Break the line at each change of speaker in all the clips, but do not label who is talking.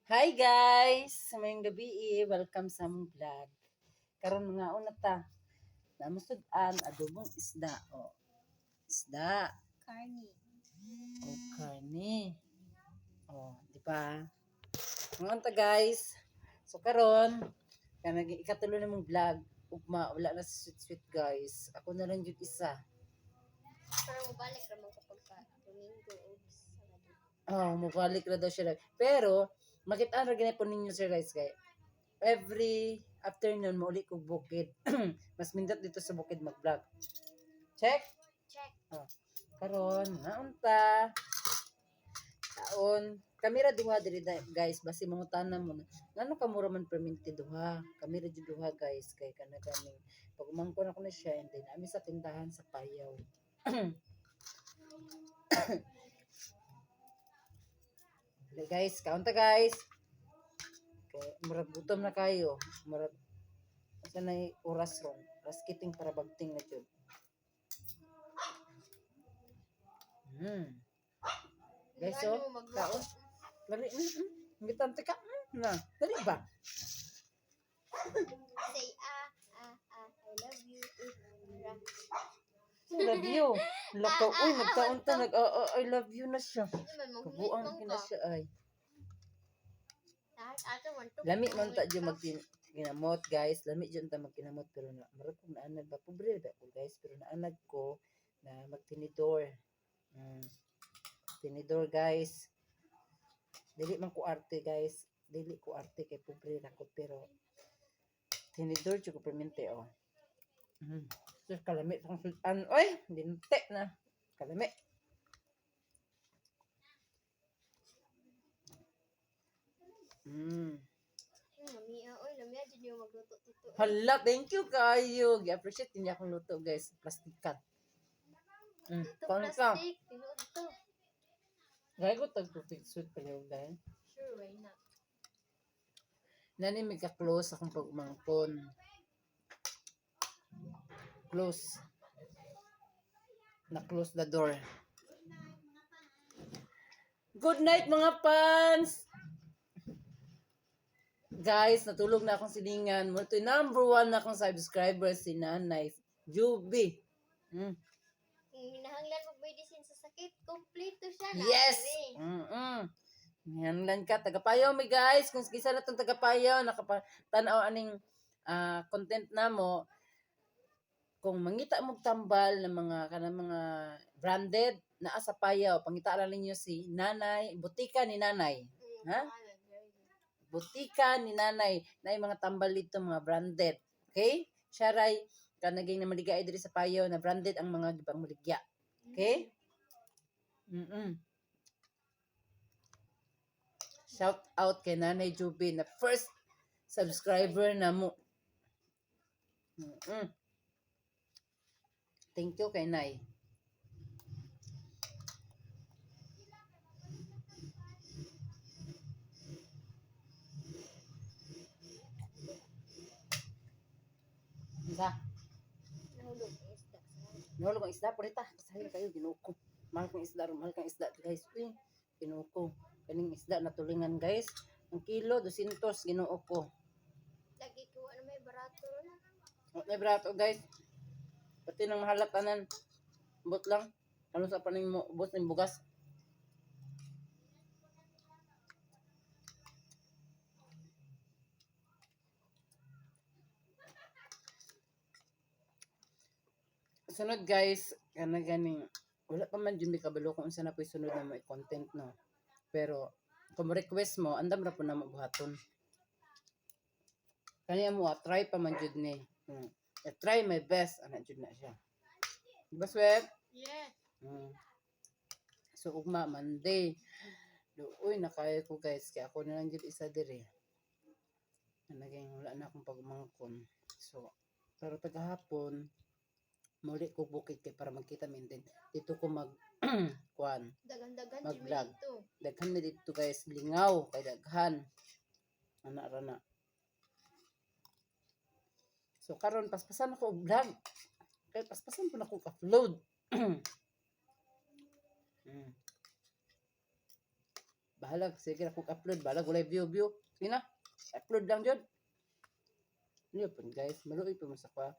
Hi guys! Mayong gabi welcome sa among vlog. Karon nga una ta. Namusudan adobong isda. O, isda.
Carne.
O, karne. O, di ba? Ngayon ta guys. So karon, kanang ikatulo na mong vlog. Ugma, wala na si sweet guys. Ako na lang yung isa.
Pero mabalik naman kapag Domingo o Sabado.
Oh, mabalik na daw siya. Pero, makita na ginay po ninyo sir guys kay every afternoon mauli kog bukid. Mas mindot dito sa bukid mag-vlog. Check?
Check.
Oh. Karon, naunta. Taon. Kamera duha diri guys, basi mangutana mo. Ngano ka mura man perminti duha? Kamera jud duha guys kay kana ganing pag umangkon ako na siya and then ami sa tindahan sa Payaw. Okay, guys, kaunta guys. Okay, murag gutom na kayo. Murag asa na oras ron. Oras kiting para bagting na jud. Guys, so, kaon. Dali, ngitan tika. Na, dali ba?
Say I love you.
I love you. Lakaw, uy, nagkaunta, I love you na siya. Kabuang kina siya ay. Lami man ta dyan magkinamot guys. Lami dyan ta magkinamot. Pero marag kong naanag ba? Pobre ba ko guys. Pero naanag ko na magtinidor. Tinidor guys. Dili man ko arte guys. Dili ko arte kay pobre na ko. Pero tinidor dyan ko permente oh. So kalami pang sultan. Oy! Dinte na. Kalami.
Lamia dyan yung magluto tito.
Hala, thank you kayo. I-appreciate niya akong luto guys. Plastikan.
Ito
Pangka.
plastic. Tinood to.
Gaya ko tag-tupig sweet pala dahil.
Sure, why not?
Nani may ka-close akong pag-umangkon. Close. Na-close the door. Good night mga fans! Guys, natulog na akong silingan. Mo to number 1 na akong subscriber si Nanay Juby.
Minahanglan mo medicine sa sakit. Complete to siya.
Yes! Hinanglan ka. Tagapayaw mi guys. Kung kisa na itong tagapayaw, nakapatanaw aning content na mo. Kung mangita mo tambal ng mga branded na sa Payaw, pangita lang ninyo si Nanay, butika ni Nanay. Ha? Butika ni Nanay na yung mga tambal dito, mga branded. Okay? Siya ray, kanaging na maligay diri sa Payaw na branded ang mga gibang maligya. Okay? Shout out kay Nanay Juby na first subscriber na mo. Thank you kay Nay. Isa.
Nahulog ang isda.
Nahulog ang isda. Purita. Kasahil kayo. Ginuko. Mahal kong isda. Mahal kang isda guys. Uy. Ginuko. Kaning isda na tulingan guys. Ang kilo. 200. Ginuko.
Lagi ko. Ano may barato na?
May brato guys. Pati nang mahalatanan. Bot lang. Ano sa paning mo. Bot ng bugas. Sunod guys, kana ganing wala pa man jud mi kabalo kung unsa na po'y sunod na may content no. Pero kung request mo, andam ra po na mabuhaton. Kaniya mo try pa man jud ni. I try my best ana jud na siya. Diba Sweb?
Yes.
So ugma Monday. Uy nakaya ko guys kaya ako na lang jud isa diri. Naging wala na akong pagmangkon. So pero tagahapon muli ko bukid kay para magkita min din dito ko mag kuan
Dagan-dagan
mag-vlog.
dito.
Daghan na dito guys lingaw kay daghan ana ra na. So karon paspasan ako og vlog kay paspasan po na ko upload. Bahala, sige na kung upload. Bahala, gulay view. Sige na, upload lang dyan. Ano po guys, maluoy po masakwa.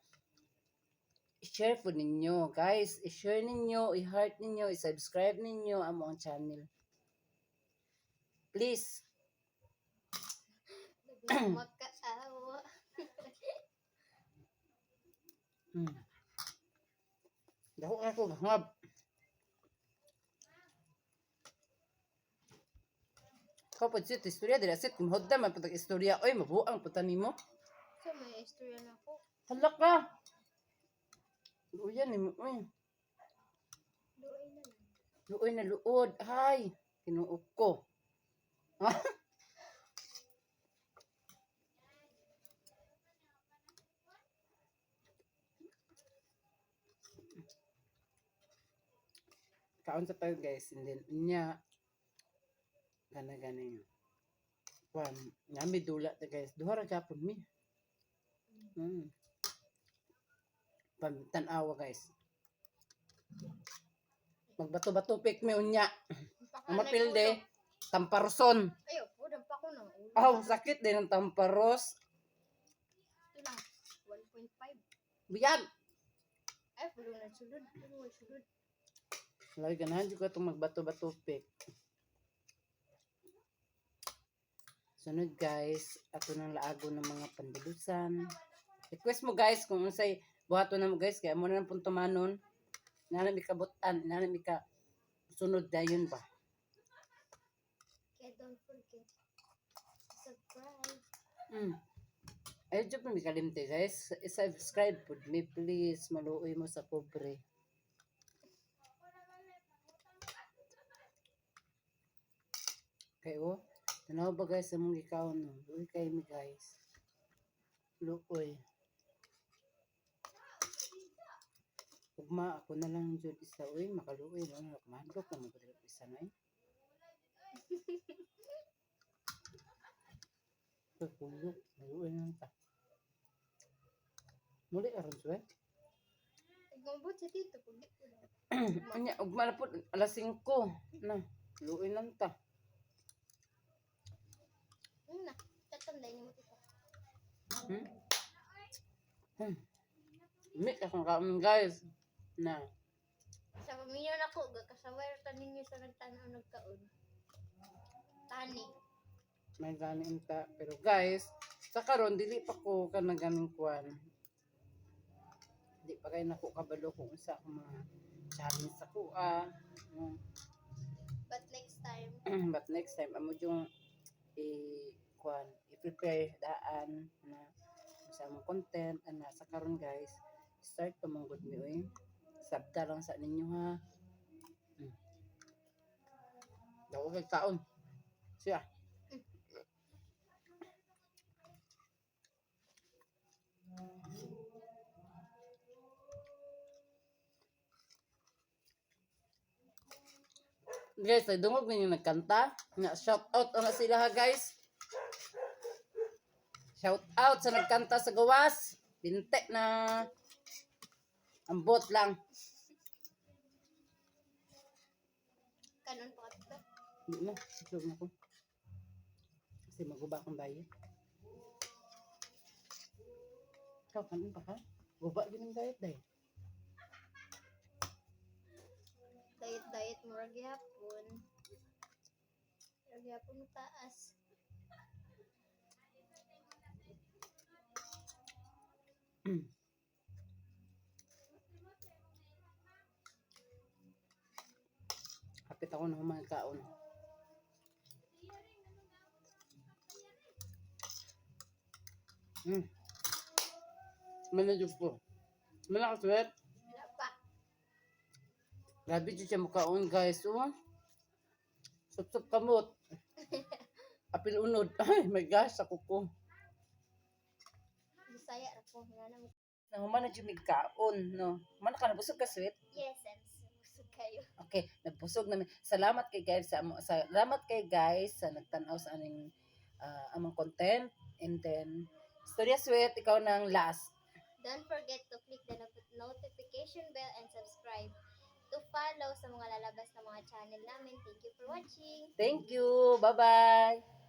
I-share po ninyo, guys. I-share ninyo, i-heart ninyo, i-subscribe ninyo ang mong channel. Please.
Makaawa.
Dako ako, hangab. Kapag sit, istorya, dila sit, kumhodda, man patag istorya. Oy, mabuang putani mo.
So, may istorya na ako.
Halak ka. Luyan, uy.
Doon na lang.
Luoy na luod. Ay, tinuok ko. Ha? Kaon sa tayo guys, and then niya gana kwan nami dula ta guys, duha ra gapon mi. Tan-awa guys. Magbato-bato pik mi unya. Ang mapilde Tamparson.
Ayo, pudang pa ko ng ulo.
Aw, sakit din ang tamparos.
Ito lang, 1.5.
Biyag.
Ay, pulo na sulod. Pulo na sulod.
Lagi ganahan jud ko itong magbato-bato pik. Sunod guys, ato nang laago ng mga pandulusan. Request mo guys kung unsay buhaton na mo guys, kaya mo na lang puntumanon. Nana mi kabutan, nana mi ka sunod dayon ba.
Kaya don't forget to subscribe.
Ay, job na mi kalimte guys. I-subscribe po me please. Maluoy mo sa pobre. Okay, tanaw ba guys sa mong ikaw no? Luoy kayo mi guys. Luoy. Ugma ako na lang jud isa uy, makaluoy no. Mahadlok na mo dili isa na eh. Pagpulok, maluoy na ta. Muli aron suwe.
Igambot sa dito, pulit ko na.
Anya, ugma na po alas 5 na. Luoy lang ta.
Na, tatanday niyo mo ito.
Mik akong kaon guys. Na.
Sa pamilya na ko, kasaway tanin niyo sa nagtanaw nagkaon. Tani.
May ganin ta. Pero guys, sa karon dili pa ko kanaganing kuan. Di pa kay nako kabalo kung sa mga challenge sa kuha.
But next time,
But next time amo yung kuan i-prepare daan na sa mga content ana sa karon guys. Start pa mong good mi oy. Sabta lang sa ninyo ha. Daw kay kaon. Siya. Guys, ay dungog ninyo nagkanta. Nga, shout out na sila ha guys. Shout out sa nagkanta sa gawas. Binte na ambot lang.
kanon pa ka.
Hindi na, itlog na ko. Kasi maguba akong bayad. Ikaw, kanin pa ka? Guba din ang diet dahil.
Diet murag gyapon. Murag gyapon taas.
Kapit ako na mga kaon. Manajog po. Malakas wet.
Wala pa.
Grabe dyan siya mukhaon guys. Sup-sup kamot. Apil unod. Ay, my gosh, ako ko.
Bisaya ra ko nga nang.
Nanguman na dyan may kaon, no? Mana ka, nabusog ka, sweet?
Yes, and busog kayo.
Okay, nagbusog namin. Salamat kay guys salamat kay guys sa nagtanaw sa aning among content. And then, Storya Sweet, ikaw nang last.
Don't forget to click the notification bell and subscribe. to follow sa mga lalabas na mga channel namin. Thank you for watching.
Thank you. Bye-bye.